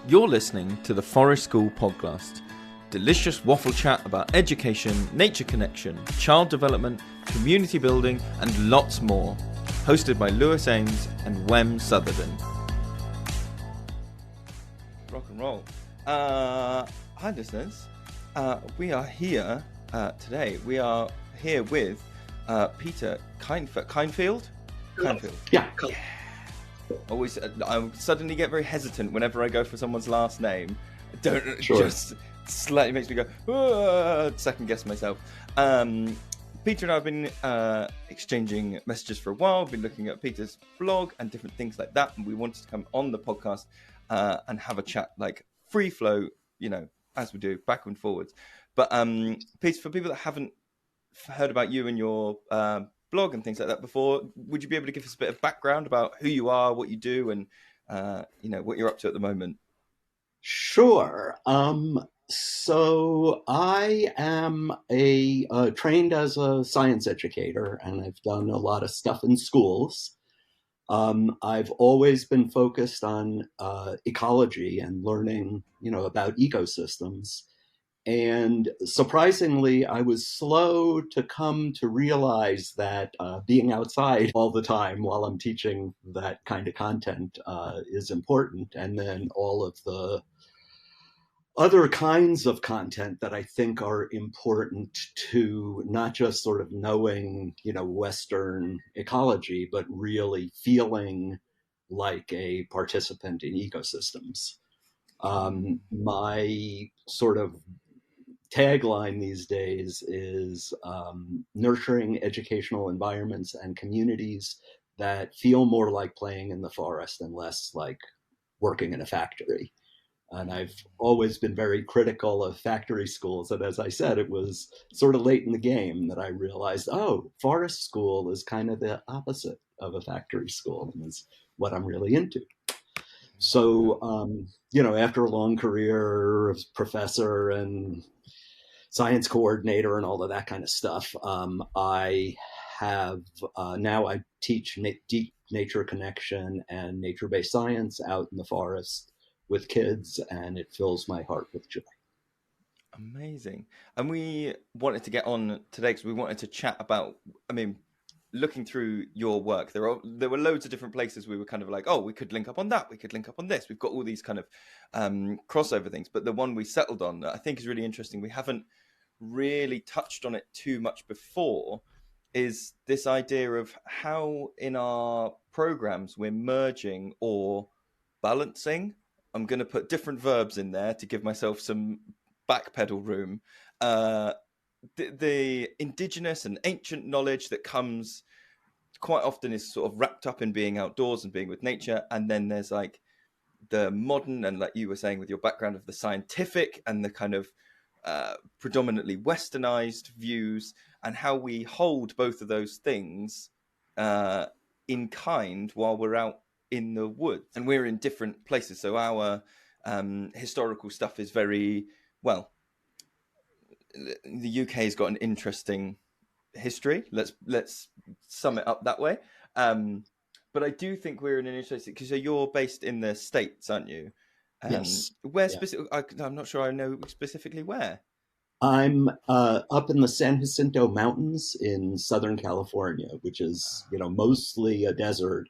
You're listening to the Forest School Podcast. Delicious waffle chat about education, nature connection, child development, community building, and lots more. Hosted by Lewis Ames and Wem Sutherland. Rock and roll. Hi listeners. We are here today. We are here with Peter Kindfield. Kindfield. Yeah. Always, I suddenly get very hesitant whenever I go for someone's last name. Sure. Just slightly makes me go second guess myself. Peter and I have been exchanging messages for a while. We've been looking at Peter's blog and different things like that, and we wanted to come on the podcast and have a chat, like free flow, as we do, back and forwards. But Peter, for people that haven't heard about you and your blog and things like that before, would you be able to give us a bit of background about who you are, what you do, and what you're up to at the moment? Sure. So I am trained as a science educator, and I've done a lot of stuff in schools. I've always been focused on ecology and learning, about ecosystems. And surprisingly, I was slow to come to realize that being outside all the time while I'm teaching that kind of content is important. And then all of the other kinds of content that I think are important to not just sort of knowing, Western ecology, but really feeling like a participant in ecosystems. My sort of tagline these days is nurturing educational environments and communities that feel more like playing in the forest and less like working in a factory. And I've always been very critical of factory schools. And as I said, it was sort of late in the game that I realized, forest school is kind of the opposite of a factory school and is what I'm really into. So, after a long career as professor and science coordinator and all of that kind of stuff, I have now I teach deep nature connection and nature-based science out in the forest with kids, and it fills my heart with joy. Amazing. And we wanted to get on today because we wanted to chat about, looking through your work, there were loads of different places we were kind of like, we could link up on that, we could link up on this. We've got all these kind of crossover things, but the one we settled on that I think is really interesting, we haven't really touched on it too much before, is this idea of how in our programs we're merging or balancing. I'm going to put different verbs in there to give myself some backpedal room. The indigenous and ancient knowledge that comes quite often is sort of wrapped up in being outdoors and being with nature. And then there's like the modern, and like you were saying with your background, of the scientific and the kind of predominantly westernized views, and how we hold both of those things in kind while we're out in the woods. And we're in different places. So our historical stuff is very, well, the UK has got an interesting history. Let's sum it up that way. But I do think we're in an interesting, because you're based in the States, aren't you? Yes. Where I'm not sure I know specifically where. I'm up in the San Jacinto Mountains in Southern California, which is, mostly a desert,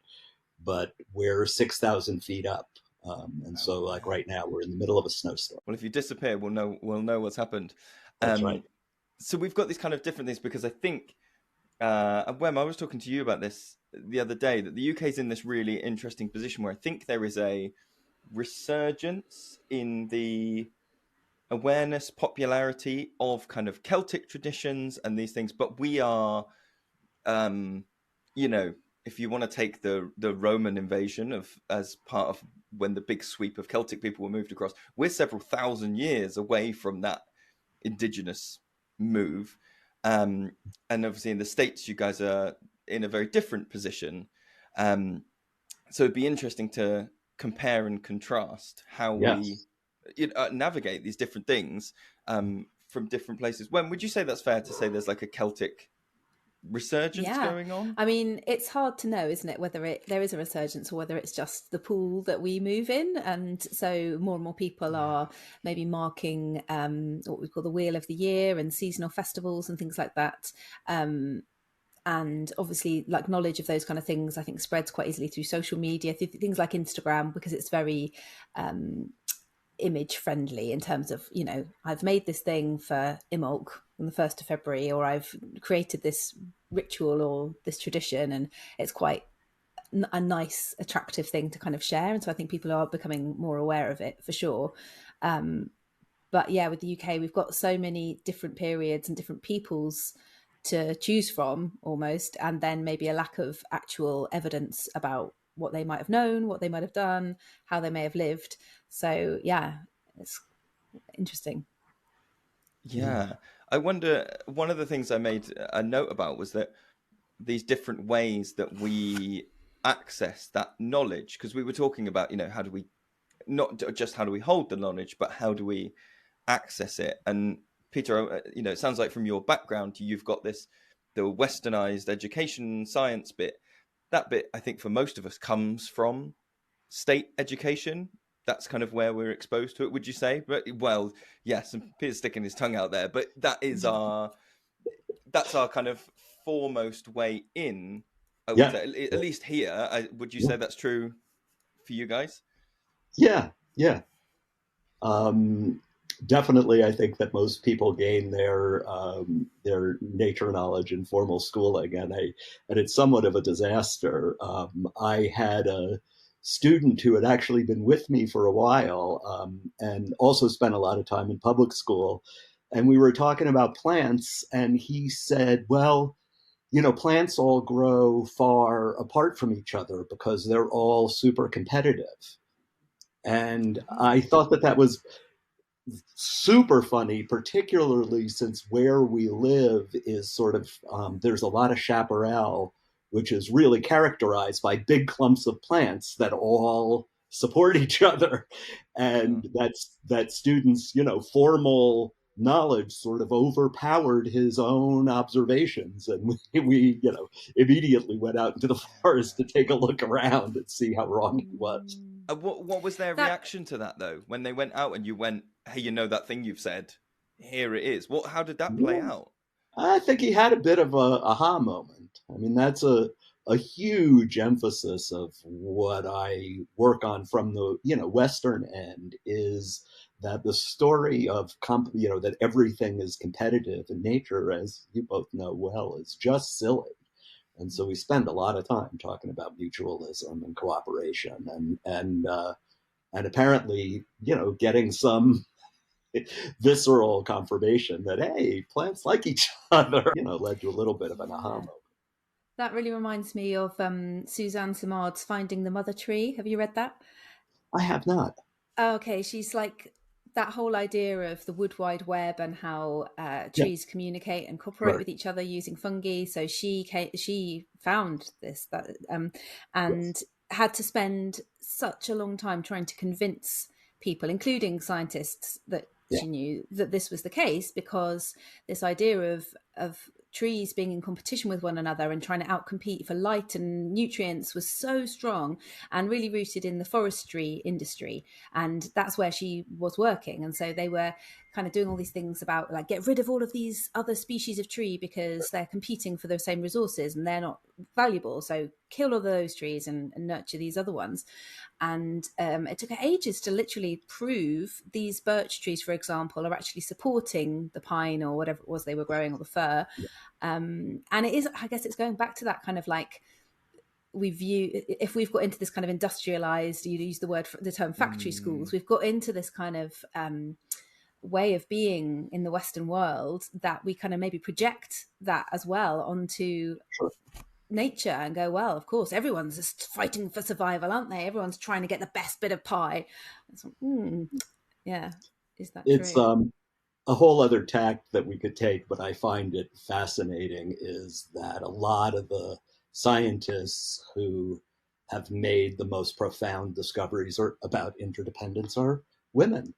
but we're 6,000 feet up. And so like right now we're in the middle of a snowstorm. Well, if you disappear, we'll know what's happened. That's right. So we've got these kind of different things, because I think, Wem, I was talking to you about this the other day, that the UK is in this really interesting position where I think there is a resurgence in the awareness, popularity of kind of Celtic traditions and these things. But we are, if you want to take the Roman invasion as part of when the big sweep of Celtic people were moved across, we're several thousand years away from that indigenous move. And obviously in the States, you guys are in a very different position. So it'd be interesting to compare and contrast how we navigate these different things from different places. When would you say that's fair to say there's like a Celtic resurgence Yeah. going on? I mean, it's hard to know, isn't it, whether there is a resurgence or whether it's just the pool that we move in. And so more and more people Yeah. are maybe marking what we call the Wheel of the Year and seasonal festivals and things like that. And obviously, like, knowledge of those kind of things, I think, spreads quite easily through social media, through things like Instagram, because it's very image friendly in terms of, I've made this thing for Imolc on the 1st of February, or I've created this ritual or this tradition, and it's quite a nice, attractive thing to kind of share. And so I think people are becoming more aware of it, for sure. But yeah, with the UK, we've got so many different periods and different peoples to choose from, almost, and then maybe a lack of actual evidence about what they might have known, what they might have done, how they may have lived. So yeah, it's interesting. Yeah. I wonder, one of the things I made a note about was that these different ways that we access that knowledge, because we were talking about, how do we, not just how do we hold the knowledge, but how do we access it? And Peter, it sounds like from your background, you've got the westernized education science bit. That bit, I think, for most of us comes from state education. That's kind of where we're exposed to it, would you say? But well, yes, and Peter's sticking his tongue out there, but that's our kind of foremost way in, I would Yeah. say, at least here. Would you Yeah. say that's true for you guys? Yeah. Yeah. Um, Definitely, I think that most people gain their nature knowledge in formal schooling, and it's somewhat of a disaster. I had a student who had actually been with me for a while, and also spent a lot of time in public school, and we were talking about plants, and he said, "Well, plants all grow far apart from each other because they're all super competitive." And I thought that that was super funny, particularly since where we live is sort of there's a lot of chaparral, which is really characterized by big clumps of plants that all support each other, Mm. and that students, formal knowledge sort of overpowered his own observations, and we immediately went out into the forest to take a look around and see how wrong he was. What was their That reaction to that though? When they went out and you went, "Hey, that thing you've said? Here it is." How did that play Yeah. out? I think he had a bit of a aha moment. I mean, that's a huge emphasis of what I work on from the Western end is that the story of that everything is competitive in nature, as you both know well, is just silly. And so we spend a lot of time talking about mutualism and cooperation, and apparently getting some visceral confirmation that hey, plants like each other, led to a little bit of an aha yeah, moment. that really reminds me of Suzanne Simard's Finding the Mother Tree. Have you read that? I have not. Oh, okay, she's like that whole idea of the wood wide web and how Yeah, trees communicate and cooperate right. with each other using fungi. So she found this and Yes. had to spend such a long time trying to convince people, including scientists, that Yeah. she knew that this was the case, because this idea of trees being in competition with one another and trying to outcompete for light and nutrients was so strong and really rooted in the forestry industry, and that's where she was working. And so they were kind of doing all these things about, like, get rid of all of these other species of tree because they're competing for the same resources and they're not valuable, so kill all those trees and nurture these other ones. And it took her ages to literally prove these birch trees, for example, are actually supporting the pine or whatever it was they were growing, or the fir. And it is, I guess it's going back to that kind of like, we view, if we've got into this kind of industrialized, you use the term factory Mm, schools, we've got into this kind of way of being in the Western world, that we kind of maybe project that as well onto Sure. nature and go, well, of course everyone's just fighting for survival, aren't they? Everyone's trying to get the best bit of pie. So, yeah, is that It's true? a whole other tact that we could take, but I find it fascinating is that a lot of the scientists who have made the most profound discoveries about interdependence are women.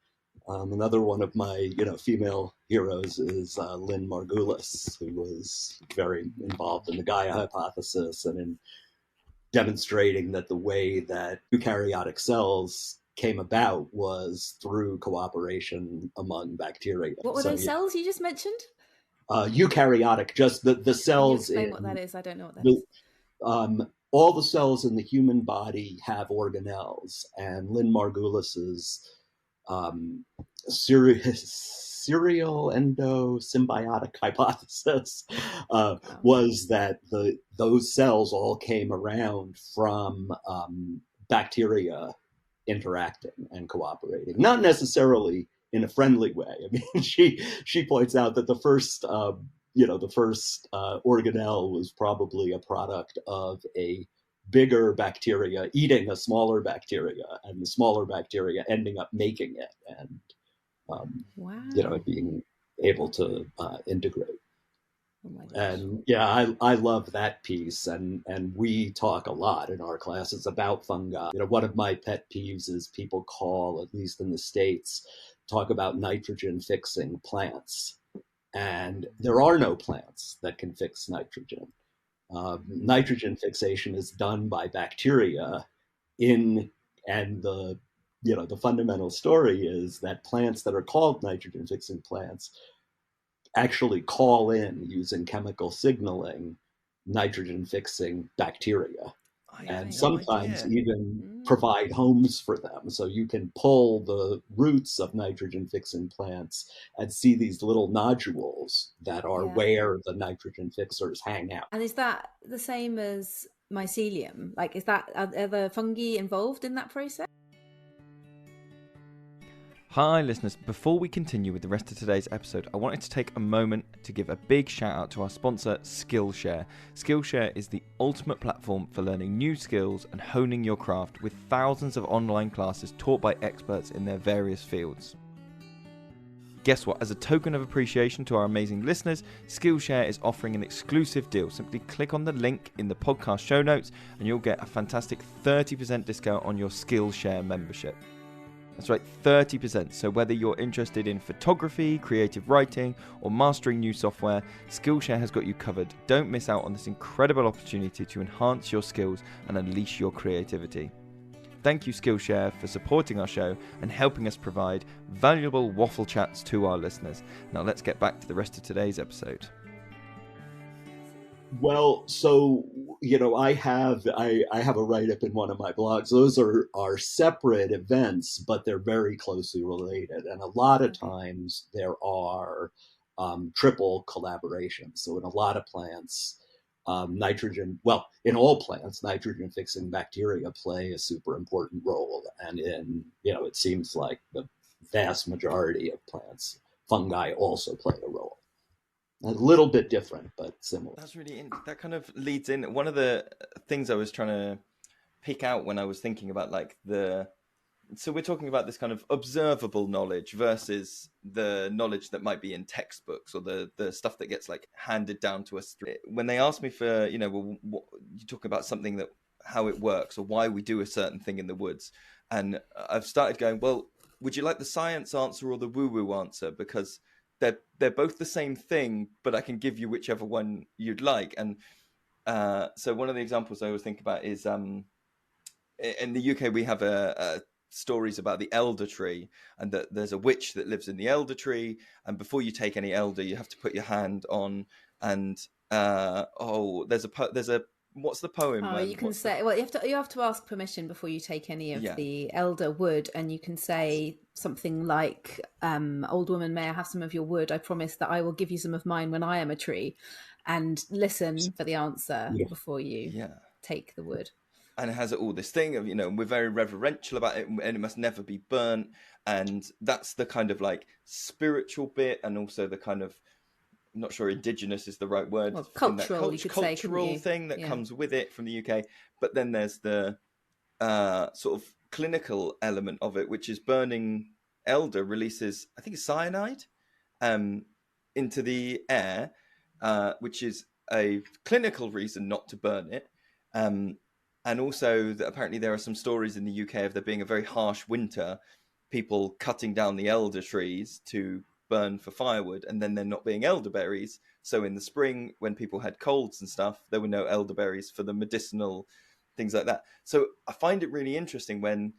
Another one of my, female heroes is Lynn Margulis, who was very involved in the Gaia hypothesis and in demonstrating that the way that eukaryotic cells came about was through cooperation among bacteria. What were those cells you just mentioned? Eukaryotic, just the cells. Can you explain what that is? I don't know what that is. All the cells in the human body have organelles, and Lynn Margulis's serial endosymbiotic hypothesis was that those cells all came around from bacteria interacting and cooperating, not necessarily in a friendly way. I mean, she points out that the first organelle was probably a product of a bigger bacteria eating a smaller bacteria, and the smaller bacteria ending up making it, and being able to integrate. Oh and I love that piece, and we talk a lot in our classes about fungi. One of my pet peeves is people call, at least in the States, talk about nitrogen fixing plants, and there are no plants that can fix nitrogen. Nitrogen fixation is done by bacteria and the fundamental story is that plants that are called nitrogen fixing plants actually call in, using chemical signaling, nitrogen fixing bacteria, and sometimes even provide homes for them. So you can pull the roots of nitrogen fixing plants and see these little nodules that are where the nitrogen fixers hang out. And is that the same as mycelium? Like, are the fungi involved in that process? Hi listeners, before we continue with the rest of today's episode, I wanted to take a moment to give a big shout out to our sponsor, Skillshare. Skillshare is the ultimate platform for learning new skills and honing your craft, with thousands of online classes taught by experts in their various fields. Guess what? As a token of appreciation to our amazing listeners, Skillshare is offering an exclusive deal. Simply click on the link in the podcast show notes and you'll get a fantastic 30% discount on your Skillshare membership. That's right, 30%. So whether you're interested in photography, creative writing, or mastering new software, Skillshare has got you covered. Don't miss out on this incredible opportunity to enhance your skills and unleash your creativity. Thank you, Skillshare, for supporting our show and helping us provide valuable waffle chats to our listeners. Now let's get back to the rest of today's episode. Well, so I have a write-up in one of my blogs. Those are separate events, but they're very closely related. And a lot of times there are triple collaborations. So in a lot of plants, in all plants, nitrogen-fixing bacteria play a super important role. And it seems like the vast majority of plants, fungi also play a role. A little bit different, but similar. That's really that kind of leads in. One of the things I was trying to pick out when I was thinking about so we're talking about this kind of observable knowledge versus the knowledge that might be in textbooks or the stuff that gets handed down to us. When they ask me for, you talk about something how it works or why we do a certain thing in the woods. And I've started going, well, would you like the science answer or the woo-woo answer? Because they're both the same thing, but I can give you whichever one you'd like. And so one of the examples I always think about is in the UK we have stories about the elder tree, and that there's a witch that lives in the elder tree, and before you take any elder, you have to put your hand on. And there's a what's the poem? You can say, well, you have to ask permission before you take any of the elder wood, and you can say something like, "Old woman, may I have some of your wood? I promise that I will give you some of mine when I am a tree," and listen for the answer before you take the wood. And it has all this thing of, we're very reverential about it, and it must never be burnt, and that's the kind of spiritual bit, and also the kind of, I'm not sure indigenous is the right word. Well, cultural, you could say, cultural thing that comes with it from the UK. But then there's the sort of clinical element of it, which is burning elder releases, I think it's cyanide, into the air, which is a clinical reason not to burn it. And also that apparently there are some stories in the UK of there being a very harsh winter, people cutting down the elder trees to burn for firewood, and then there not being elderberries. So in the spring, when people had colds and stuff, there were no elderberries for the medicinal things like that. So I find it really interesting when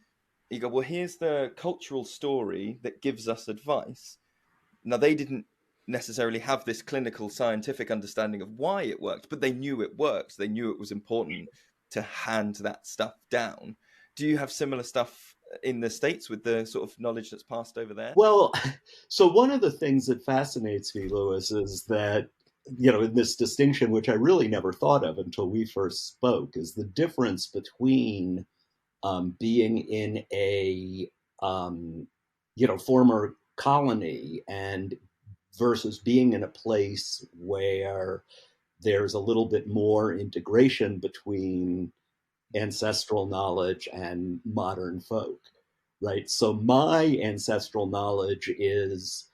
you go, well, here's the cultural story that gives us advice. Now, they didn't necessarily have this clinical scientific understanding of why it worked, but they knew it worked. They knew it was important to hand that stuff down. Do you have similar stuff in the States with the sort of knowledge that's passed over there? Well, so one of the things that fascinates me, Lewis, is that, in this distinction, which I really never thought of until we first spoke, is the difference between being in a, former colony and versus being in a place where there's a little bit more integration between ancestral knowledge and modern folk, right? So my ancestral knowledge is,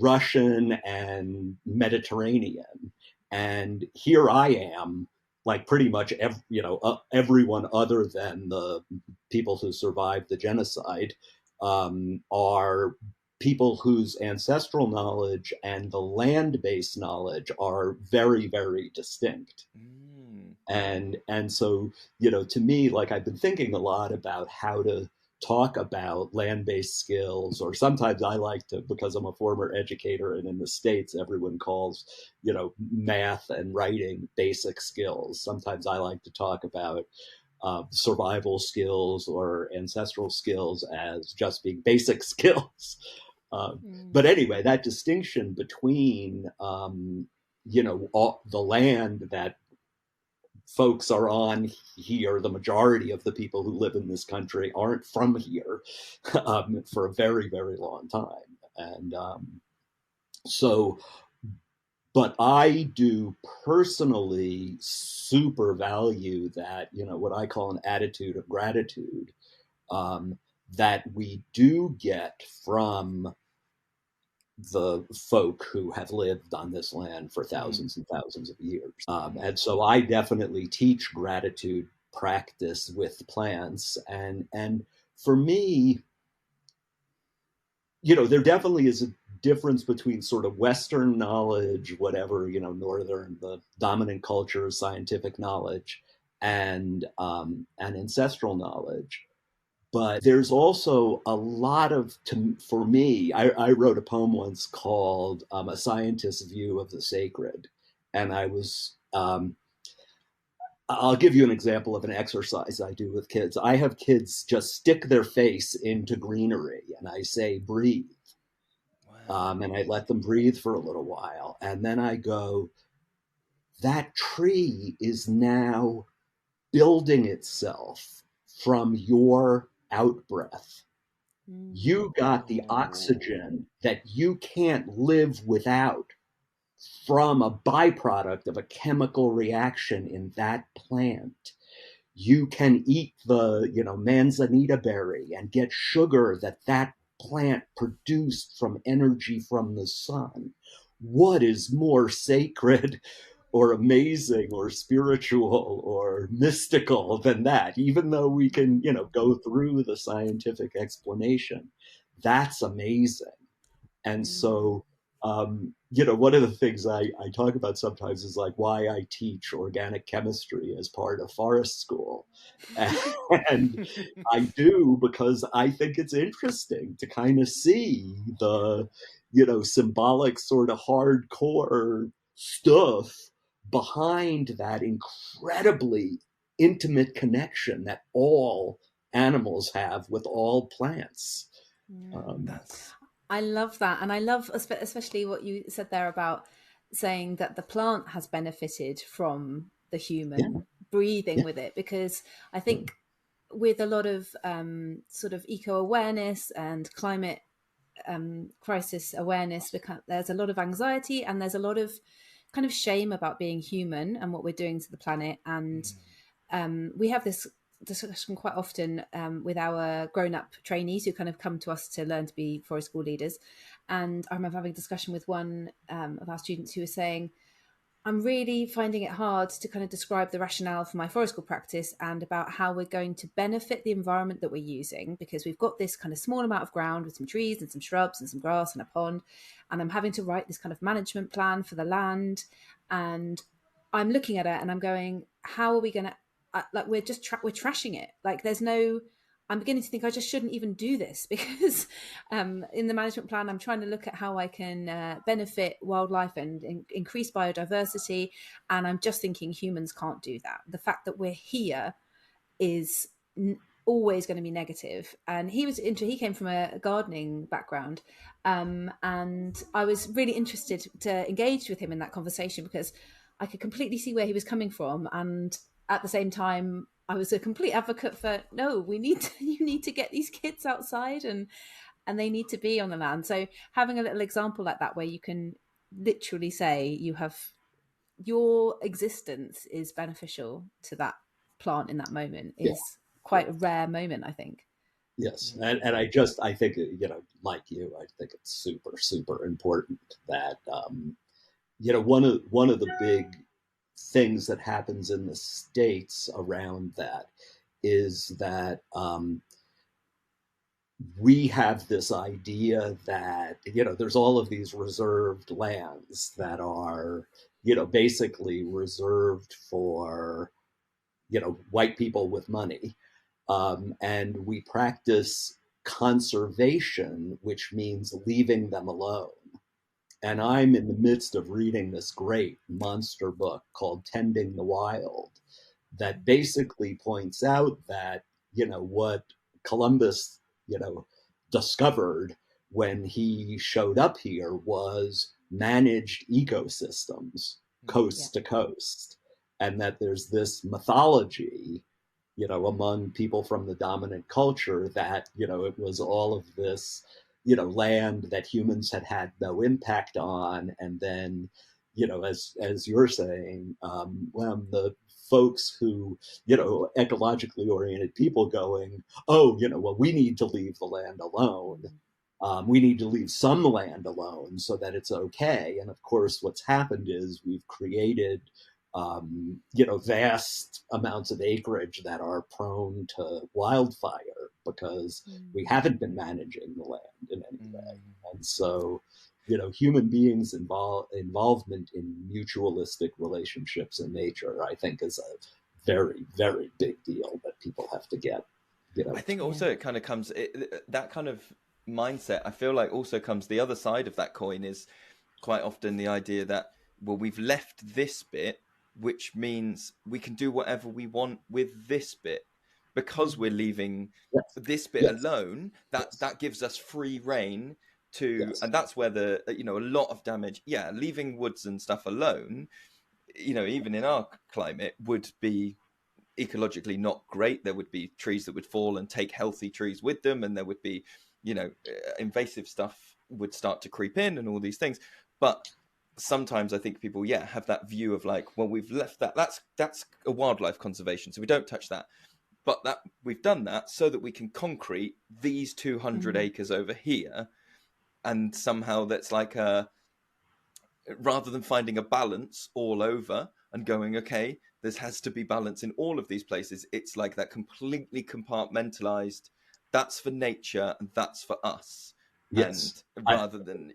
Russian and Mediterranean. And here I am, like pretty much everyone other than the people who survived the genocide are people whose ancestral knowledge and the land-based knowledge are very, very distinct. And so, to me, like, I've been thinking a lot about how to talk about land-based skills, or sometimes I like to, because I'm a former educator, and in the States, everyone calls, math and writing basic skills. Sometimes I like to talk about survival skills or ancestral skills as just being basic skills. But anyway, that distinction between, the land that folks are on here, the majority of the people who live in this country aren't from here for a very, very long time. And but I do personally super value that, what I call an attitude of gratitude that we do get from the folk who have lived on this land for thousands and thousands of years. And so I definitely teach gratitude practice with plants. And for me, there definitely is a difference between sort of Western knowledge, whatever, Northern, the dominant culture, scientific knowledge, and ancestral knowledge. But there's also a lot of, for me, I wrote a poem once called A Scientist's View of the Sacred. And I'll give you an example of an exercise I do with kids. I have kids just stick their face into greenery and I say, breathe. Wow. And I let them breathe for a little while. And then I go, that tree is now building itself from your out-breath. You got the oxygen that you can't live without from a byproduct of a chemical reaction in that plant. You can eat the, manzanita berry and get sugar that plant produced from energy from the sun. What is more sacred or amazing or spiritual or mystical than that? Even though we can, go through the scientific explanation, that's amazing. And so, one of the things I talk about sometimes is like why I teach organic chemistry as part of forest school. And I do because I think it's interesting to kind of see the, symbolic sort of hardcore stuff behind that incredibly intimate connection that all animals have with all plants. I love that. And I love especially what you said there about saying that the plant has benefited from the human breathing with it, because I think with a lot of sort of eco-awareness and climate crisis awareness, there's a lot of anxiety and there's a lot of kind of shame about being human and what we're doing to the planet. And we have this discussion quite often with our grown-up trainees who kind of come to us to learn to be forest school leaders. And I remember having a discussion with one of our students who was saying, I'm really finding it hard to kind of describe the rationale for my forest school practice and about how we're going to benefit the environment that we're using, because we've got this kind of small amount of ground with some trees and some shrubs and some grass and a pond, and I'm having to write this kind of management plan for the land, and I'm looking at it and I'm going, how are we going to, like, we're just we're trashing it. Like, there's no, I'm beginning to think I just shouldn't even do this because in the management plan, I'm trying to look at how I can benefit wildlife and increase biodiversity. And I'm just thinking humans can't do that. The fact that we're here is always going to be negative. And he came from a gardening background. And I was really interested to engage with him in that conversation because I could completely see where he was coming from. And at the same time, I was a complete advocate for, no, you need to get these kids outside and they need to be on the land. So having a little example like that where you can literally say your existence is beneficial to that plant in that moment is quite a rare moment, I think. Yes, and I think, like you, I think it's super, super important that one of the big things that happens in the States around that is that we have this idea that there's all of these reserved lands that are basically reserved for white people with money, and we practice conservation, which means leaving them alone. And I'm in the midst of reading this great monster book called Tending the Wild that basically points out that, what Columbus, discovered when he showed up here was managed ecosystems coast to coast. And that there's this mythology, among people from the dominant culture that, it was all of this, land that humans had no impact on. And then, as you're saying, when the folks who, ecologically oriented people going, oh, well, we need to leave the land alone. We need to leave some land alone so that it's okay. And of course, what's happened is we've created vast amounts of acreage that are prone to wildfire because we haven't been managing the land in any way. And so, human beings' involvement in mutualistic relationships in nature, I think, is a very, very big deal that people have to get. I think also it kind of comes, that kind of mindset, I feel like also comes the other side of that coin is quite often the idea that, well, we've left this bit, which means we can do whatever we want with this bit because we're leaving this bit alone. That gives us free reign to, and that's where the, a lot of damage, leaving woods and stuff alone, even in our climate would be ecologically not great. There would be trees that would fall and take healthy trees with them. And there would be, invasive stuff would start to creep in and all these things. But sometimes I think people, have that view of like, well, we've left that. That's a wildlife conservation, so we don't touch that. But that we've done that so that we can concrete these 200 acres over here, and somehow that's like rather than finding a balance all over and going, okay, there has to be balance in all of these places. It's like that completely compartmentalized. That's for nature and that's for us. Yes, and rather than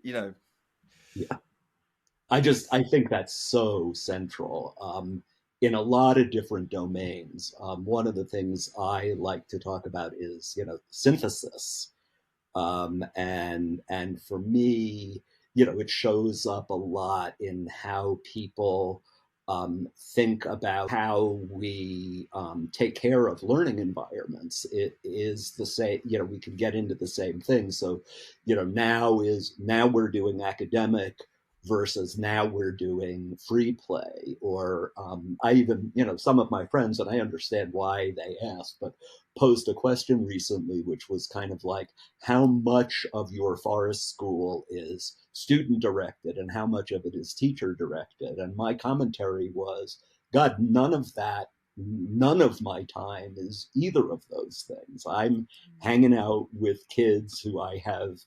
I think that's so central in a lot of different domains. One of the things I like to talk about is, synthesis. And for me, it shows up a lot in how people think about how we take care of learning environments. It is the same, we can get into the same thing. So, now we're doing academic versus now we're doing free play. Or I even, some of my friends, and I understand why they ask, but posed a question recently, which was kind of like, how much of your forest school is student directed and how much of it is teacher directed? And my commentary was, God, none of my time is either of those things. I'm hanging out with kids who I have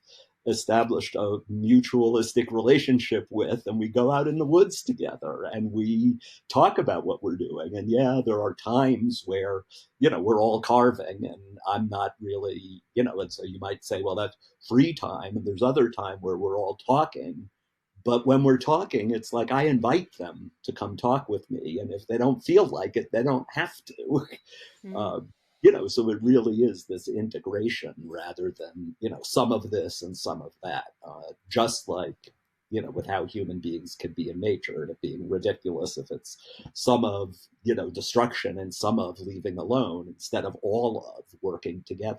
established a mutualistic relationship with, and we go out in the woods together and we talk about what we're doing. And yeah, there are times where, we're all carving and I'm not really, and so you might say, well, that's free time. And there's other time where we're all talking. But when we're talking, it's like I invite them to come talk with me. And if they don't feel like it, they don't have to. Mm. So it really is this integration rather than, some of this and some of that. Just like, with how human beings can be in nature, and it being ridiculous if it's some of, destruction and some of leaving alone instead of all of working together.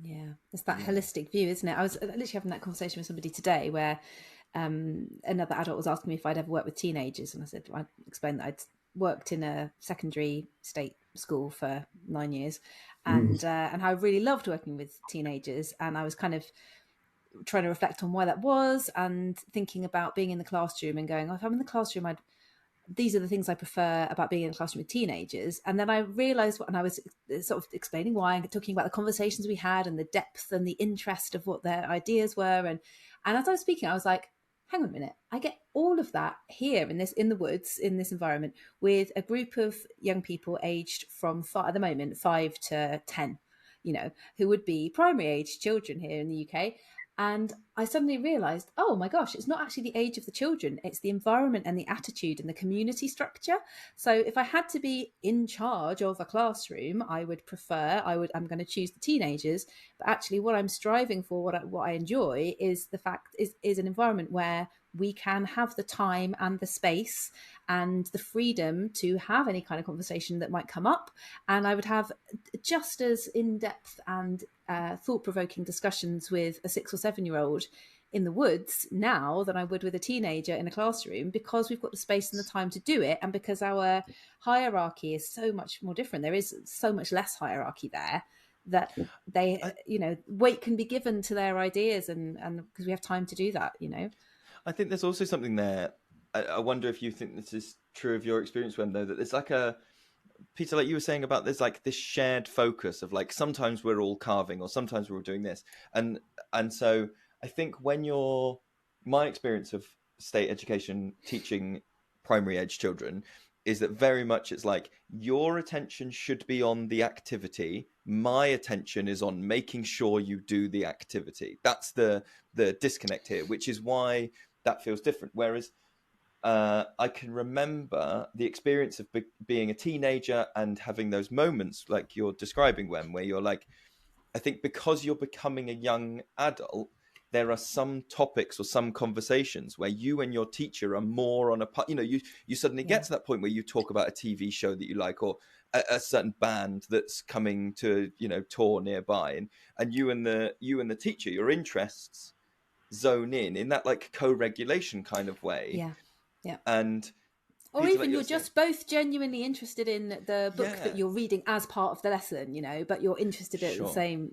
Yeah, it's that holistic view, isn't it? I was literally having that conversation with somebody today where another adult was asking me if I'd ever worked with teenagers, and I explained that I'd worked in a secondary state school for 9 years, and how I really loved working with teenagers, and I was kind of trying to reflect on why that was, and thinking about being in the classroom and going, oh, if I'm in the classroom, these are the things I prefer about being in a classroom with teenagers. And then I realized and I was sort of explaining why, and talking about the conversations we had and the depth and the interest of what their ideas were. And as I was speaking, I was like, hang on a minute, I get all of that here in the woods, in this environment, with a group of young people aged from at the moment 5 to 10, who would be primary age children here in the UK. And I suddenly realized, oh my gosh, it's not actually the age of the children, it's the environment and the attitude and the community structure. So if I had to be in charge of a classroom, I'm going to choose the teenagers. But actually what I'm striving for, what I enjoy is the fact is an environment where we can have the time and the space and the freedom to have any kind of conversation that might come up. And I would have just as in-depth and thought-provoking discussions with a 6 or 7-year-old in the woods now than I would with a teenager in a classroom, because we've got the space and the time to do it, and because our hierarchy is so much more different. There is so much less hierarchy there that weight can be given to their ideas, and because we have time to do that. I think there's also something there. I wonder if you think this is true of your experience, Wen, though, that there's like Peter, like you were saying about there's like this shared focus of like sometimes we're all carving or sometimes we're all doing this. And so I think my experience of state education teaching primary age children is that very much it's like your attention should be on the activity. My attention is on making sure you do the activity. That's the disconnect here, which is why that feels different. Whereas I can remember the experience of being a teenager and having those moments like you're describing, Wen, where you're like, I think because you're becoming a young adult, there are some topics or some conversations where you and your teacher are more on you suddenly get to that point where you talk about a TV show that you like, or a certain band that's coming to tour nearby, and you and the teacher, your interests zone in that like co-regulation kind of way. Yeah. And or Peter, even you're just both genuinely interested in the book that you're reading as part of the lesson, but you're interested in the same.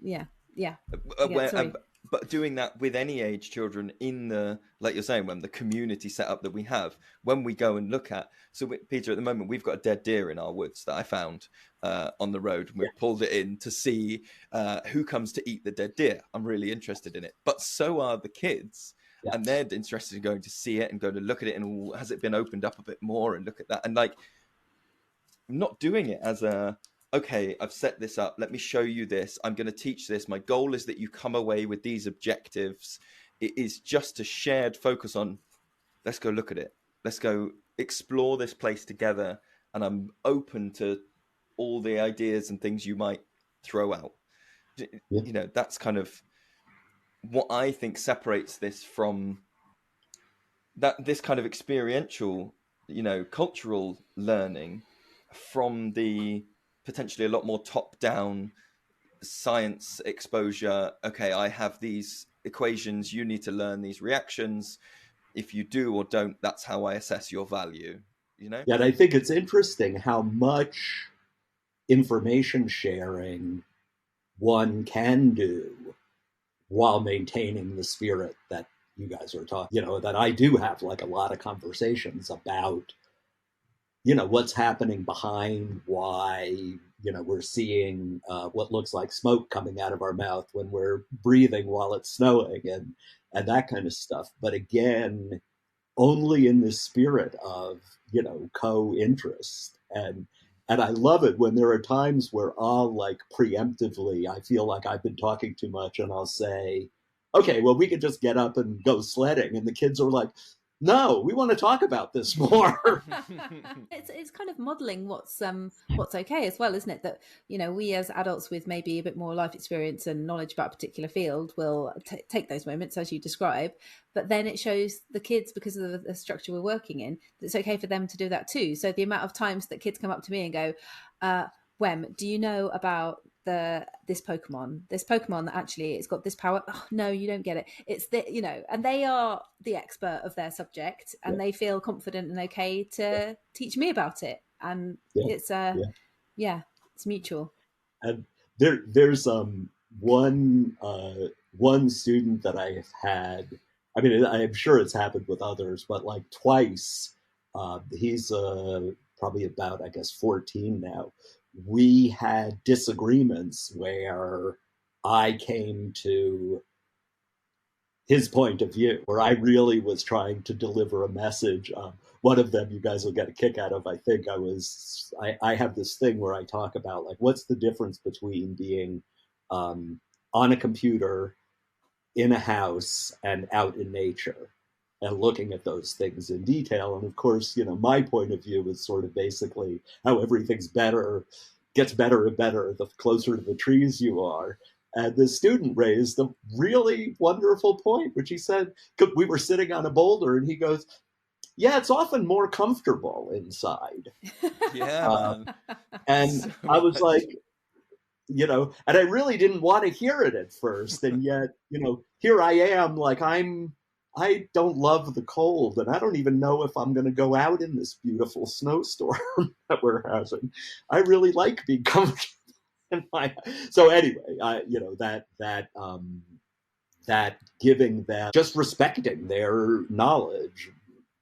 But doing that with any age children in the, like you're saying, when the community setup that we have, when we go and look at, so Peter, at the moment, we've got a dead deer in our woods that I found on the road, and we've pulled it in to see who comes to eat the dead deer. I'm really interested in it, but so are the kids. Yeah. And they're interested in going to see it and go to look at it, and has it been opened up a bit more, and look at that. And like, I'm not doing it as okay, I've set this up, let me show you this, I'm going to teach this, my goal is that you come away with these objectives. It is just a shared focus on, let's go look at it, let's go explore this place together, and I'm open to all the ideas and things you might throw out. That's kind of what I think separates this from this kind of experiential, cultural learning from the potentially a lot more top-down science exposure. Okay, I have these equations, you need to learn these reactions. If you do or don't, that's how I assess your value, Yeah, and I think it's interesting how much information sharing one can do while maintaining the spirit that you guys are talking, that I do have like a lot of conversations about, what's happening behind why we're seeing what looks like smoke coming out of our mouth when we're breathing while it's snowing, and that kind of stuff. But again, only in the spirit of co-interest. And I love it when there are times where I'll, like, preemptively, I feel like I've been talking too much, and I'll say, okay, well, we could just get up and go sledding, and the kids are like, no, we want to talk about this more. It's kind of modeling what's okay as well, isn't it? That we as adults with maybe a bit more life experience and knowledge about a particular field will take those moments as you describe, but then it shows the kids, because of the structure we're working in, that it's okay for them to do that too. So the amount of times that kids come up to me and go, Wem, do you know about this Pokemon that actually it's got this power? Oh, no, you don't get it. It's and they are the expert of their subject, and they feel confident and okay to teach me about it. And it's it's mutual. And there's one student that I have had. I mean, I'm sure it's happened with others, but like twice. He's probably about, I guess, 14 now. We had disagreements where I came to his point of view, where I really was trying to deliver a message. One of them you guys will get a kick out of, I think. I have this thing where I talk about, like, what's the difference between being on a computer, in a house, and out in nature, and looking at those things in detail. And of course, my point of view is sort of basically how everything's gets better and better the closer to the trees you are. And the student raised a really wonderful point, which he said, we were sitting on a boulder, and he goes, yeah, it's often more comfortable inside. Yeah. And so I was like, and I really didn't want to hear it at first. And yet, here I am, like, I don't love the cold, and I don't even know if I'm going to go out in this beautiful snowstorm that we're having. I really like being comfortable. So anyway, that giving them, just respecting their knowledge,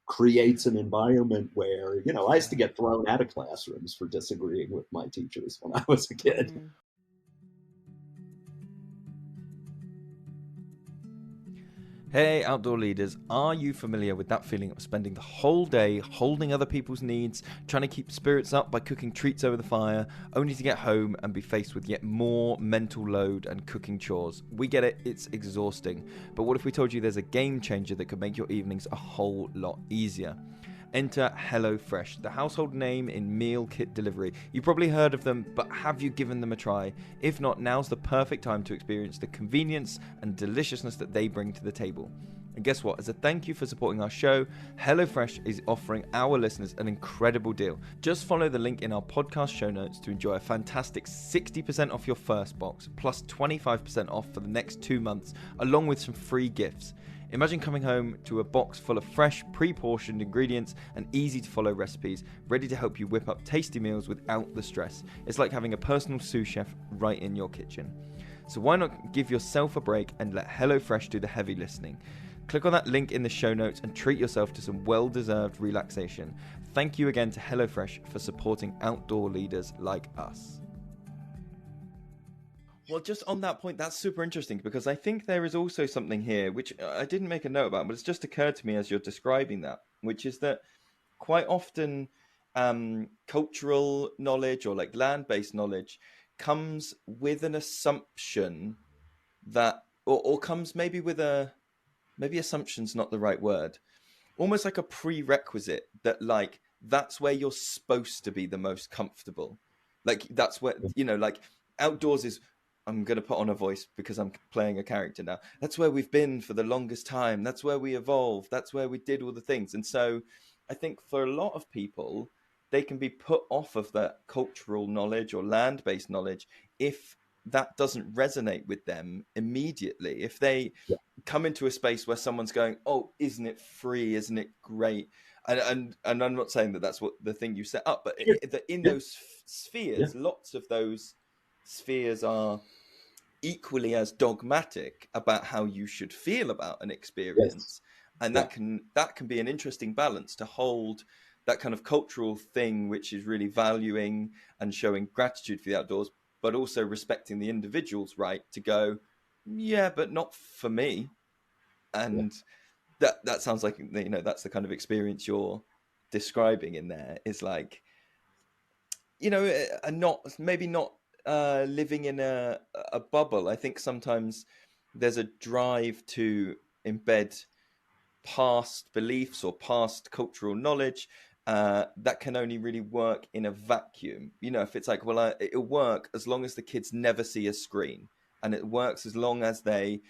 creates an environment where, I used to get thrown out of classrooms for disagreeing with my teachers when I was a kid. Mm. Hey, outdoor leaders, are you familiar with that feeling of spending the whole day holding other people's needs, trying to keep spirits up by cooking treats over the fire, only to get home and be faced with yet more mental load and cooking chores? We get it, it's exhausting. But what if we told you there's a game changer that could make your evenings a whole lot easier? Enter HelloFresh, the household name in meal kit delivery. You've probably heard of them, but have you given them a try? If not, now's the perfect time to experience the convenience and deliciousness that they bring to the table. And guess what? As a thank you for supporting our show, HelloFresh is offering our listeners an incredible deal. Just follow the link in our podcast show notes to enjoy a fantastic 60% off your first box, plus 25% off for the next 2 months, along with some free gifts. Imagine coming home to a box full of fresh, pre-portioned ingredients and easy-to-follow recipes, ready to help you whip up tasty meals without the stress. It's like having a personal sous chef right in your kitchen. So why not give yourself a break and let HelloFresh do the heavy listening? Click on that link in the show notes and treat yourself to some well-deserved relaxation. Thank you again to HelloFresh for supporting outdoor leaders like us. Well, just on that point, that's super interesting, because I think there is also something here, which I didn't make a note about, but it's just occurred to me as you're describing that, which is that quite often cultural knowledge, or like land-based knowledge, comes with an assumption that, or comes maybe with maybe assumption's not the right word, almost like a prerequisite that, like, that's where you're supposed to be the most comfortable. Like, that's where, like, outdoors is, I'm going to put on a voice because I'm playing a character now. That's where we've been for the longest time. That's where we evolved. That's where we did all the things. And so I think for a lot of people, they can be put off of that cultural knowledge or land-based knowledge if that doesn't resonate with them immediately. If they come into a space where someone's going, oh, isn't it free? Isn't it great? And I'm not saying that that's what the thing you set up, but in those spheres, lots of those spheres are equally as dogmatic about how you should feel about an experience. And that can be an interesting balance to hold that kind of cultural thing, which is really valuing and showing gratitude for the outdoors, but also respecting the individual's right to go, yeah, but not for me. And that sounds like, you know, that's the kind of experience you're describing in there, is like, you know, not maybe not living in a bubble. I think sometimes there's a drive to embed past beliefs or past cultural knowledge that can only really work in a vacuum. You know, if it's like, well, it'll work as long as the kids never see a screen, and it works as long as they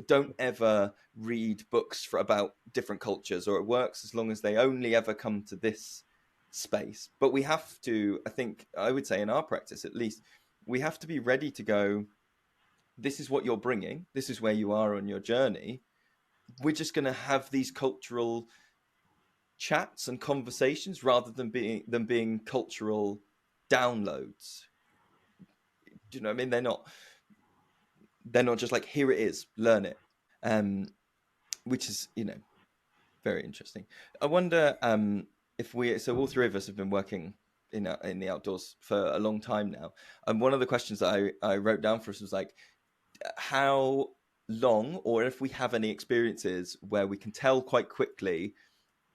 don't ever read books about different cultures, or it works as long as they only ever come to this space. But we have to, I think, I would say in our practice at least, we have to be ready to go, this is what you're bringing, this is where you are on your journey. We're just going to have these cultural chats and conversations rather than being cultural downloads. Do you know what I mean? They're not just like, here it is, learn it. Which is, you know, very interesting. I wonder if so all three of us have been working in the outdoors for a long time now. And one of the questions that I wrote down for us was like, how long, or if we have any experiences where we can tell quite quickly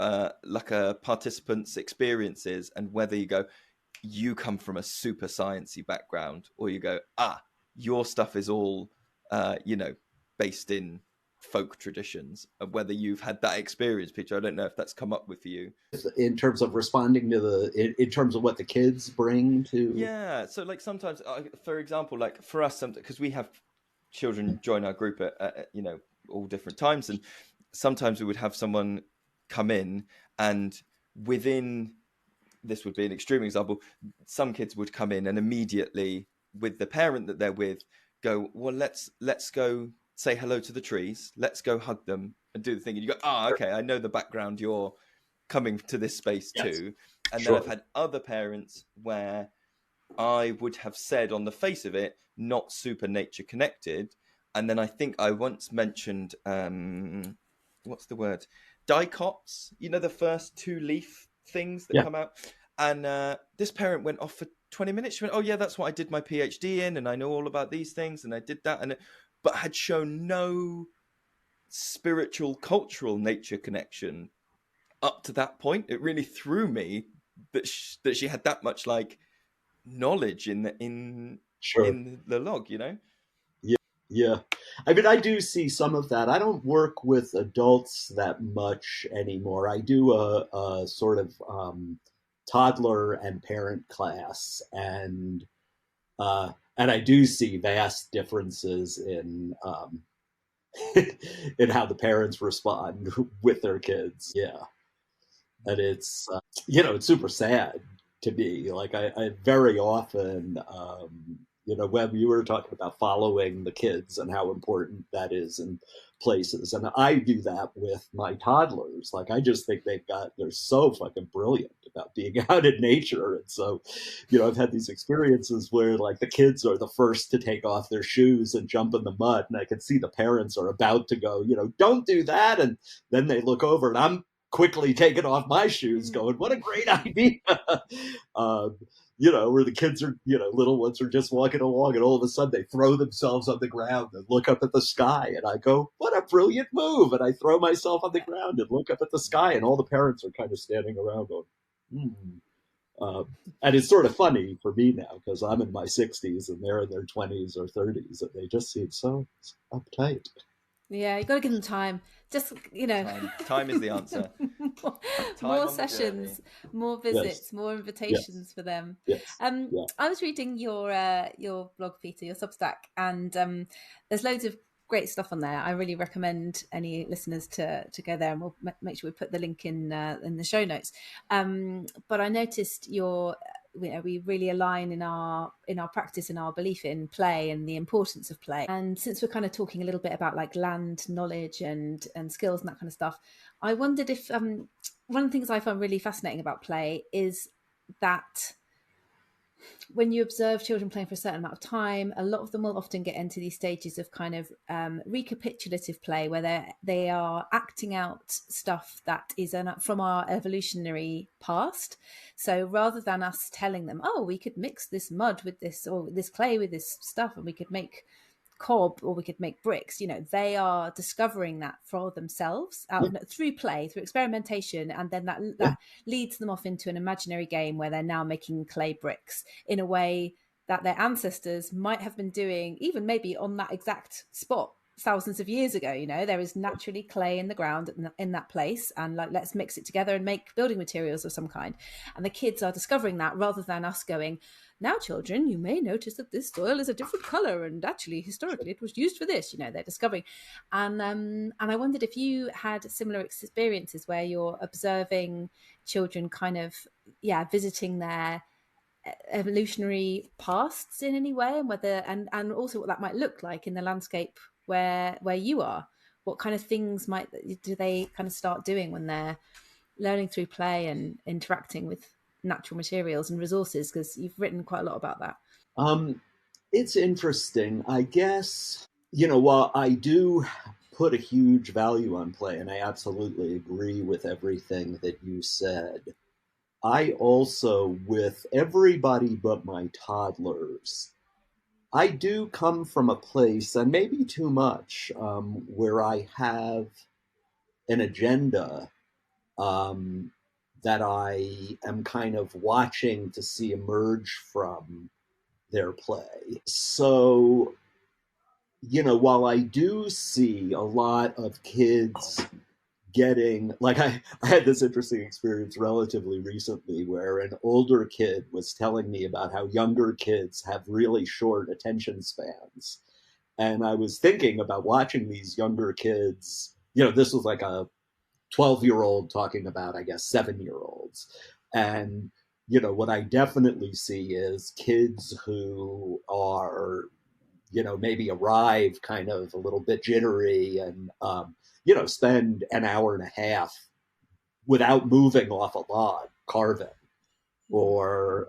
like a participant's experiences, and whether you come from a super sciencey background, or you go, your stuff is all you know, based in folk traditions, of whether you've had that experience, Peter. I don't know if that's come up with you in terms of responding to in terms of what the kids bring to. Yeah, so like sometimes, for example, like for us, because we have children join our group at you know, all different times, and sometimes we would have someone come in, and within, this would be an extreme example, some kids would come in and immediately, with the parent that they're with, go, well, let's go say hello to the trees, let's go hug them and do the thing. And you go, okay, I know the background, you're coming to this space too. And then I've had other parents where I would have said on the face of it, not super nature connected. And then I think I once mentioned, what's the word? Dicots, you know, the first 2-leaf things that come out. And this parent went off for 20 minutes. She went, oh yeah, that's what I did my PhD in, and I know all about these things, and I did that, but had shown no spiritual, cultural nature connection up to that point. It really threw me that she had that much like knowledge in the log, you know. Yeah, I mean, I do see some of that. I don't work with adults that much anymore. I do a sort of toddler and parent class, and I do see vast differences in in how the parents respond with their kids. Yeah, and it's you know, it's super sad to me. Like I very often, you know, when you were talking about following the kids and how important that is in places, and I do that with my toddlers. Like I just think they're so fucking brilliant about being out in nature. And so, you know, I've had these experiences where like the kids are the first to take off their shoes and jump in the mud, and I can see the parents are about to go, you know, don't do that, and then they look over and I'm quickly taking off my shoes going, what a great idea. You know, where the kids are, you know, little ones are just walking along, and all of a sudden they throw themselves on the ground and look up at the sky, and I go, what a brilliant move. And I throw myself on the ground and look up at the sky, and all the parents are kind of standing around going, and it's sort of funny for me now because I'm in my 60s and they're in their 20s or 30s, and they just seem so uptight. Yeah, you got to give them time. Just, you know, time is the answer. more sessions, more visits, more invitations for them. I was reading your blog, Peter, your Substack, and there's loads of great stuff on there. I really recommend any listeners to go there, and we'll make sure we put the link in the show notes. But I noticed we really align in our practice and our belief in play and the importance of play. And since we're kind of talking a little bit about like land knowledge and skills and that kind of stuff, I wondered if one of the things I find really fascinating about play is that when you observe children playing for a certain amount of time, a lot of them will often get into these stages of kind of recapitulative play, where they are acting out stuff that is from our evolutionary past. So rather than us telling them, oh, we could mix this mud with this, or this clay with this stuff, and we could make cob, or we could make bricks, they are discovering that for themselves through play, through experimentation, and then that leads them off into an imaginary game where they're now making clay bricks in a way that their ancestors might have been doing, even maybe on that exact spot thousands of years ago. There is naturally clay in the ground in that place, and let's mix it together and make building materials of some kind. And the kids are discovering that, rather than us going, now children, you may notice that this soil is a different color, and actually historically it was used for this. They're discovering. And I wondered if you had similar experiences where you're observing children kind of visiting their evolutionary pasts in any way, and whether and also what that might look like in the landscape where you are. What kind of things do they kind of start doing when they're learning through play and interacting with natural materials and resources? Because you've written quite a lot about that. It's interesting. I guess, while I do put a huge value on play, and I absolutely agree with everything that you said, I also, with everybody but my toddlers, I do come from a place, and maybe too much, where I have an agenda that I am kind of watching to see emerge from their play. So, while I do see a lot of kids getting, like, I had this interesting experience relatively recently where an older kid was telling me about how younger kids have really short attention spans. And I was thinking about watching these younger kids, this was like a 12-year-old talking about, I guess, 7-year-olds. And, what I definitely see is kids who are, maybe arrive kind of a little bit jittery and, spend an hour and a half without moving off a log carving, or,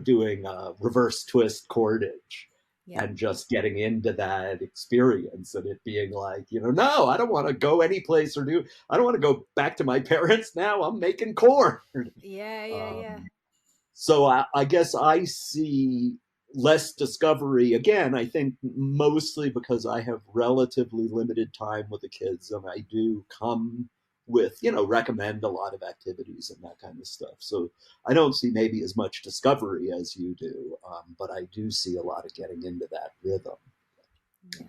doing a reverse twist cordage. Yeah. And just getting into that experience and it being like, no, I don't want to go any place I don't want to go back to my parents now. I'm making corn. Yeah. So I guess I see less discovery, again, I think mostly because I have relatively limited time with the kids, and I do come with, recommend a lot of activities and that kind of stuff. So I don't see maybe as much discovery as you do, but I do see a lot of getting into that rhythm.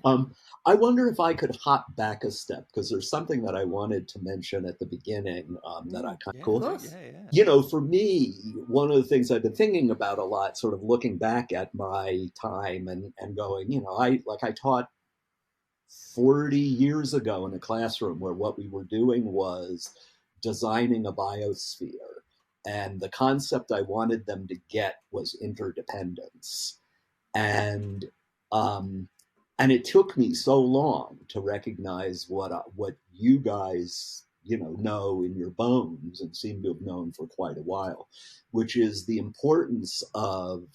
Yeah. I wonder if I could hop back a step, because there's something that I wanted to mention at the beginning that I kind of cool. Yeah. For me, one of the things I've been thinking about a lot, sort of looking back at my time and going, I taught 40 years ago in a classroom where what we were doing was designing a biosphere. And the concept I wanted them to get was interdependence. And it took me so long to recognize what you guys, know in your bones and seem to have known for quite a while, which is the importance of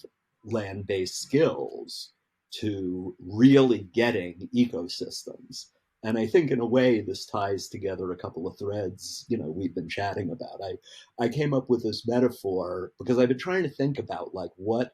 land-based skills to really getting ecosystems. And I think in a way this ties together a couple of threads, we've been chatting about. I came up with this metaphor because I've been trying to think about like what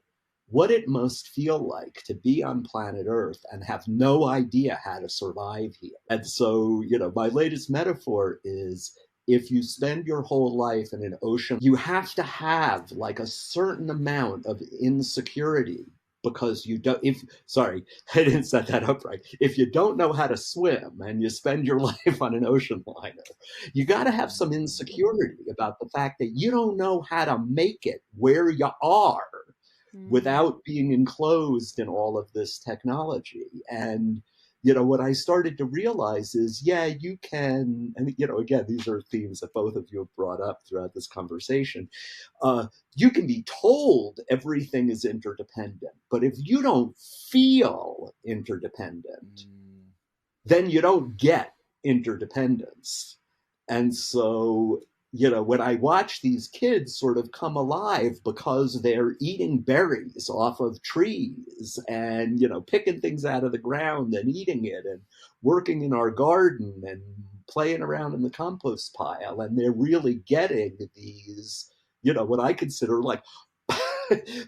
it must feel like to be on planet Earth and have no idea how to survive here. And so, my latest metaphor is if you spend your whole life in an ocean, you have to have like a certain amount of insecurity because I didn't set that up right. If you don't know how to swim and you spend your life on an ocean liner, you got to have some insecurity about the fact that you don't know how to make it where you are without being enclosed in all of this technology. And, what I started to realize is, you can, and, again, these are themes that both of you have brought up throughout this conversation. You can be told everything is interdependent, but if you don't feel interdependent, then you don't get interdependence. And so, when I watch these kids sort of come alive because they're eating berries off of trees and, picking things out of the ground and eating it and working in our garden and playing around in the compost pile. And they're really getting these, what I consider like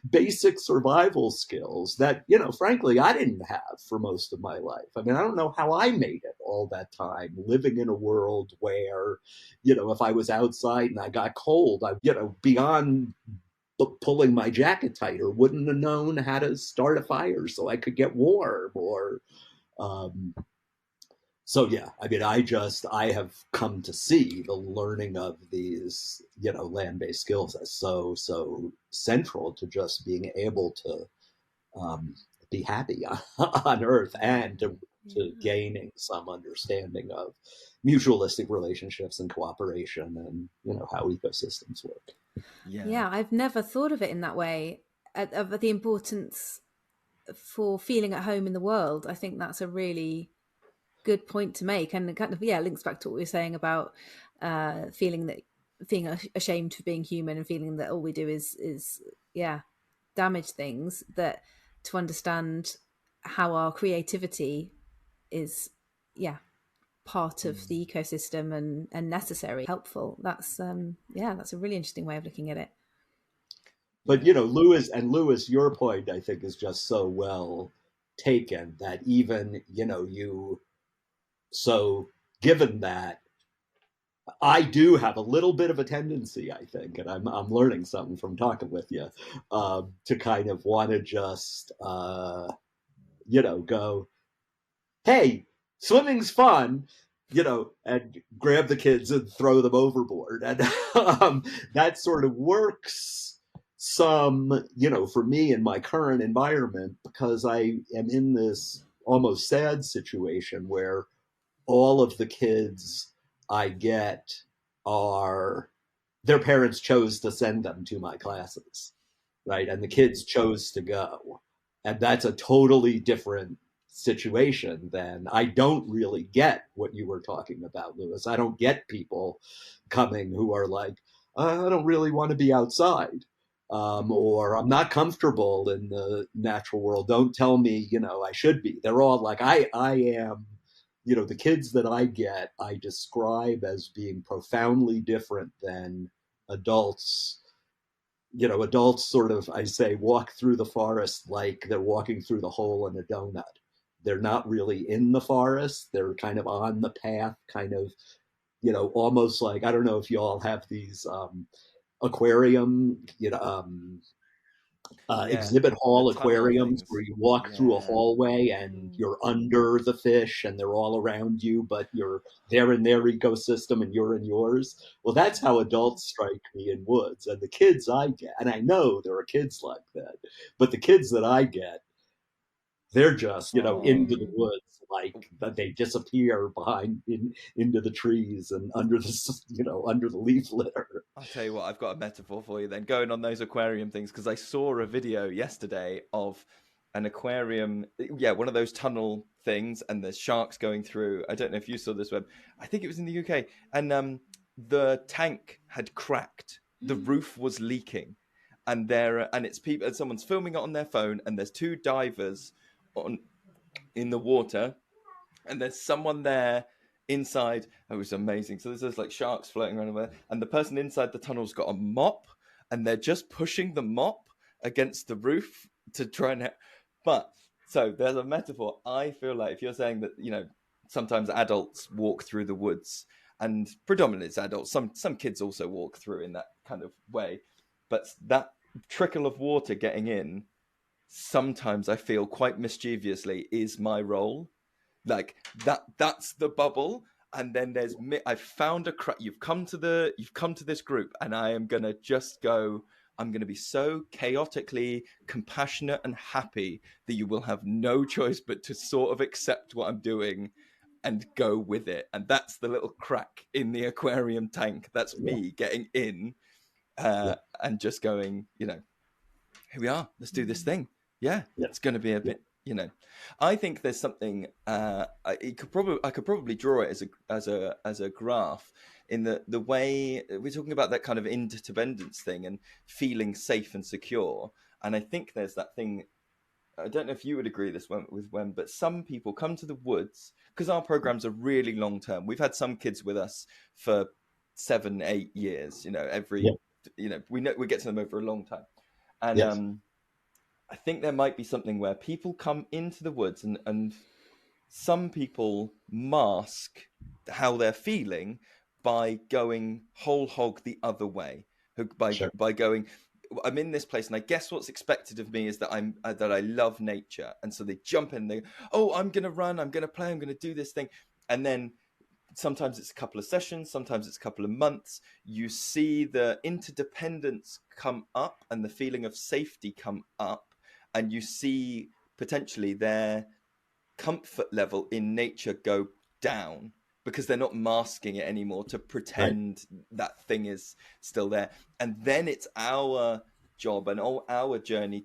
basic survival skills that, frankly, I didn't have for most of my life. I mean, I don't know how I made it all that time living in a world where, if I was outside and I got cold, I, beyond pulling my jacket tighter, wouldn't have known how to start a fire so I could get warm or, um, so yeah, I mean, I have come to see the learning of these, land-based skills as so central to just being able to be happy on Earth and to gaining some understanding of mutualistic relationships and cooperation and how ecosystems work. Yeah, I've never thought of it in that way, of the importance for feeling at home in the world. I think that's a really good point to make, and it kind of links back to what we were saying about feeling ashamed for being human and feeling that all we do is damage things. That to understand how our creativity is part of the ecosystem and necessary, helpful. That's that's a really interesting way of looking at it. But Lewis, your point I think is just so well taken that even so given that, I do have a little bit of a tendency, I think, and I'm learning something from talking with you, to kind of want to just go, hey, swimming's fun, and grab the kids and throw them overboard, and that sort of works some, for me in my current environment, because I am in this almost sad situation where all of the kids I get are their parents chose to send them to my classes, right? And the kids chose to go. And that's a totally different situation than I don't really get what you were talking about, Lewis. I don't get people coming who are like, I don't really want to be outside. Or I'm not comfortable in the natural world. Don't tell me, I should be. They're all like, I am, the kids that I get, I describe as being profoundly different than adults. Adults sort of, I say, walk through the forest like they're walking through the hole in a donut. They're not really in the forest. They're kind of on the path, kind of, almost like, I don't know if you all have these aquarium, exhibit hall aquariums where you walk through a hallway and you're under the fish and they're all around you, but they're in their ecosystem and you're in yours. Well, that's how adults strike me in woods. And the kids I get, and I know there are kids like that, but the kids that I get, they're just, into the woods, like that they disappear into the trees and under the, under the leaf litter. I'll tell you what, I've got a metaphor for you then, going on those aquarium things, because I saw a video yesterday of an aquarium, one of those tunnel things, and there's sharks going through. I don't know if you saw this web. I think it was in the UK, and the tank had cracked. The roof was leaking, and it's people. And someone's filming it on their phone, and there's two divers in the water, and there's someone there inside. It was amazing. So there's like sharks floating around there, and the person inside the tunnel's got a mop, and they're just pushing the mop against the roof to try and. But so there's a metaphor. I feel like if you're saying that, sometimes adults walk through the woods, and predominantly it's adults. Some kids also walk through in that kind of way, but that trickle of water getting in, sometimes I feel quite mischievously, is my role. Like that's the bubble, and then there's I've found a crack. You've come to this group, and I am gonna just go. I'm gonna be so chaotically compassionate and happy that you will have no choice but to sort of accept what I'm doing and go with it. And that's the little crack in the aquarium tank. That's me getting in and just going, here we are. Let's do this thing. Yeah, it's going to be a bit I think there's something. I could probably draw it as a graph in the way we're talking about that kind of interdependence thing and feeling safe and secure. And I think there's that thing. I don't know if you would agree with Wen, but some people come to the woods because our programs are really long term. We've had some kids with us for 7, 8 years. Yeah. We get to them over a long time, and Yes. I think there might be something where people come into the woods and some people mask how they're feeling by going whole hog the other way. Sure. By going, I'm in this place, and I guess what's expected of me is that I love nature, and so they jump in. They, oh, I'm gonna run, I'm gonna play, I'm gonna do this thing, and then sometimes it's a couple of sessions, sometimes it's a couple of months. You see the interdependence come up and the feeling of safety come up, and you see potentially their comfort level in nature go down because they're not masking it anymore to pretend that thing is still there. And then it's our job and our journey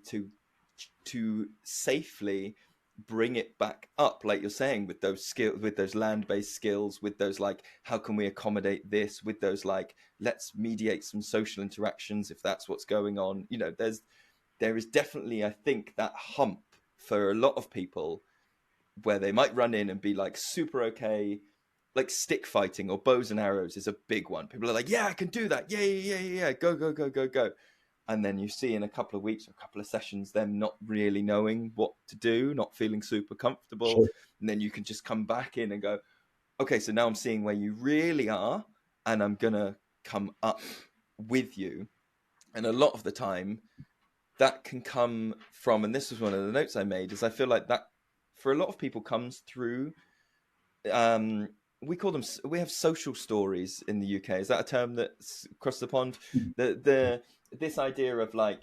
to safely bring it back up, like you're saying, with those skills, with those land-based skills, with those like, how can we accommodate this, with those like, let's mediate some social interactions if that's what's going on. There is definitely, I think, that hump for a lot of people where they might run in and be like super okay. Like stick fighting or bows and arrows is a big one. People are like, yeah, I can do that. Yeah. Go. And then you see in a couple of weeks or a couple of sessions, them not really knowing what to do, not feeling super comfortable. Sure. And then you can just come back in and go, okay, so now I'm seeing where you really are and I'm going to come up with you. And a lot of the time that can come from, and this was one of the notes I made, is I feel like that for a lot of people comes through, we have social stories in the UK. Is that a term that's across the pond? This idea of like,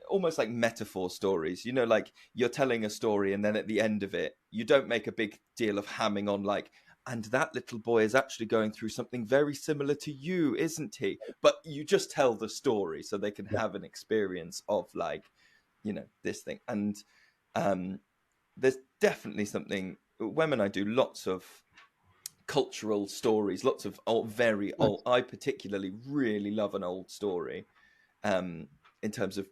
almost like metaphor stories, like you're telling a story and then at the end of it, you don't make a big deal of hamming on like, and that little boy is actually going through something very similar to you, isn't he? But you just tell the story so they can have an experience of like, this thing. And there's definitely something, Wem and I do lots of cultural stories, lots of very old. I particularly really love an old story, in terms of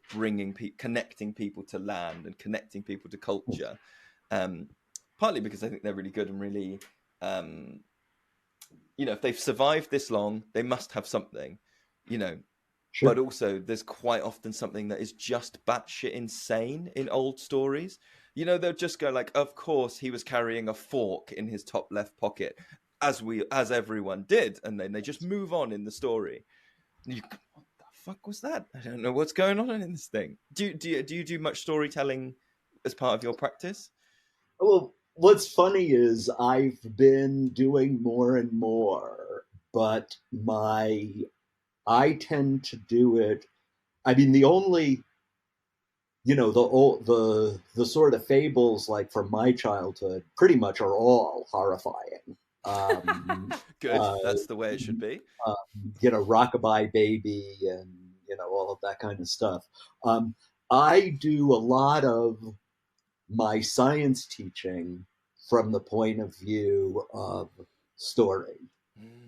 connecting people to land and connecting people to culture. Partly because I think they're really good and really, if they've survived this long, they must have something, Sure. But also there's quite often something that is just batshit insane in old stories. They'll just go like, of course he was carrying a fork in his top left pocket, as everyone did, and then they just move on in the story. And what the fuck was that? I don't know what's going on in this thing. Do you do much storytelling as part of your practice? Well, what's funny is I've been doing more and more, but I tend to do it. I mean, the only, the sort of fables like from my childhood pretty much are all horrifying. Good. That's the way it should be. Rockabye Baby and, all of that kind of stuff. I do a lot of my science teaching from the point of view of story.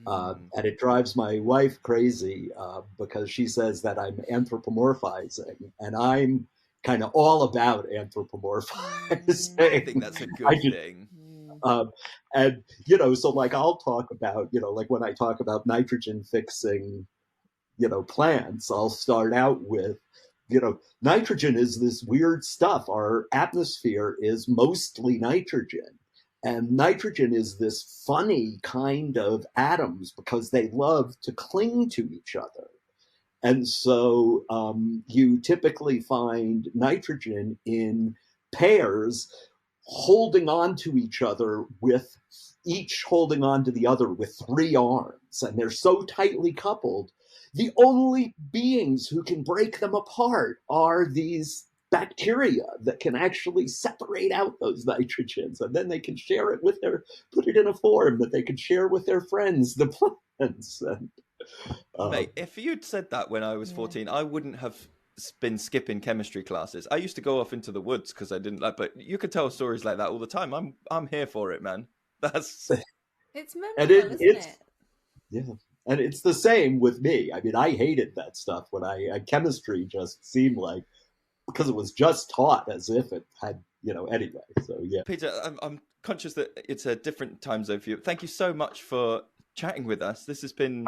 And it drives my wife crazy because she says that I'm anthropomorphizing, and I'm kind of all about anthropomorphizing. I think that's a good thing. And, so like I'll talk about, like when I talk about nitrogen fixing, plants, I'll start out with, nitrogen is this weird stuff. Our atmosphere is mostly nitrogen. And nitrogen is this funny kind of atoms because they love to cling to each other. And so you typically find nitrogen in pairs holding on to each other, with each holding on to the other with 3 arms. And they're so tightly coupled. The only beings who can break them apart are these bacteria that can actually separate out those nitrogens, and then they can share it put it in a form that they can share with their friends, the plants. And, Mate, if you'd said that when I was 14, I wouldn't have been skipping chemistry classes. I used to go off into the woods because I didn't like. But you could tell stories like that all the time. I'm here for it, man. That's It's And memorable, isn't it's it? yeah, and it's the same with me. I mean, I hated that stuff when chemistry just seemed like, because it was just taught as if it had, anyway. So yeah. Peter. I'm conscious that it's a different time zone for you. Thank you so much for chatting with us. This has been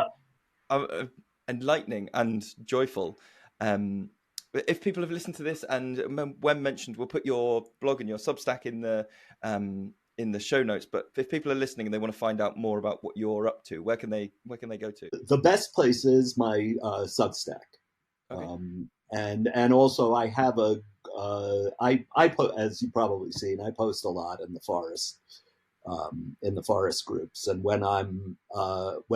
enlightening and joyful. If people have listened to this, and when mentioned, we'll put your blog and your Substack in the show notes. But if people are listening and they want to find out more about what you're up to, where can they go to? The best place is my Substack. Okay. And also I have as you've probably seen, I post a lot in the forest groups. And when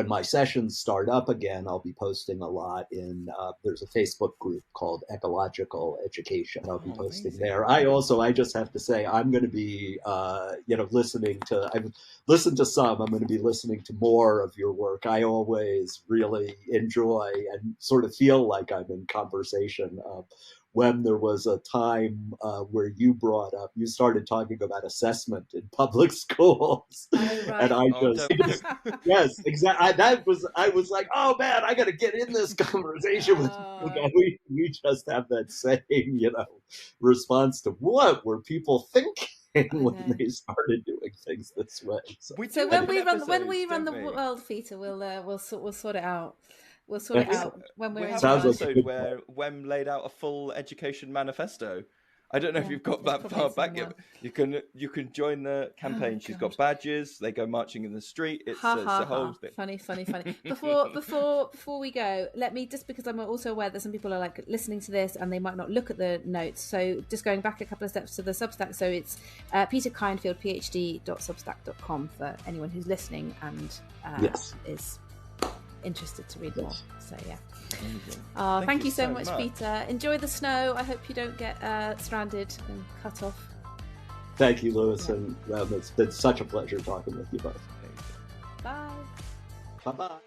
my sessions start up again, I'll be posting a lot there's a Facebook group called Ecological Education. I'll be posting amazing. there. I just have to say, I'm going to be, listening to, I've listened to some, I'm going to be listening to more of your work. I always really enjoy and sort of feel like I'm in conversation. When there was a time where you started talking about assessment in public schools. Oh, right. And I yes, exactly. I was like, oh man, I got to get in this conversation with you. We just have that same, response to what were people thinking when they started doing things this way. So when we run the world, Peter, we'll sort it out. We'll sort it out when we're in an episode where Wem laid out a full education manifesto. I don't know if you've got that far back yet. You can join the campaign. She's got badges. They go marching in the street. It's a whole thing. Funny. Before we go, let me, just because I'm also aware that some people are like listening to this and they might not look at the notes. So just going back a couple of steps to the Substack. So it's Peter Kindfield, phd.substack.com for anyone who's listening and is interested to read more. So yeah. Thank you so much, Peter. Enjoy the snow. I hope you don't get stranded and cut off. Thank you, Lewis, and it's been such a pleasure talking with you both. Bye. Bye.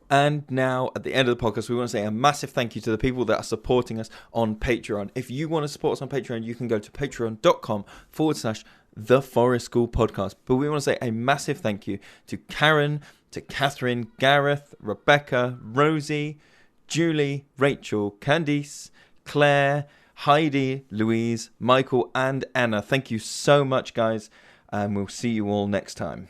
And now, at the end of the podcast, we want to say a massive thank you to the people that are supporting us on Patreon. If you want to support us on Patreon, you can go to patreon.com/The Forest School Podcast. But we want to say a massive thank you to Karen, to Catherine, Gareth, Rebecca, Rosie, Julie, Rachel, Candice, Claire, Heidi, Louise, Michael, and Anna. Thank you so much, guys. And we'll see you all next time.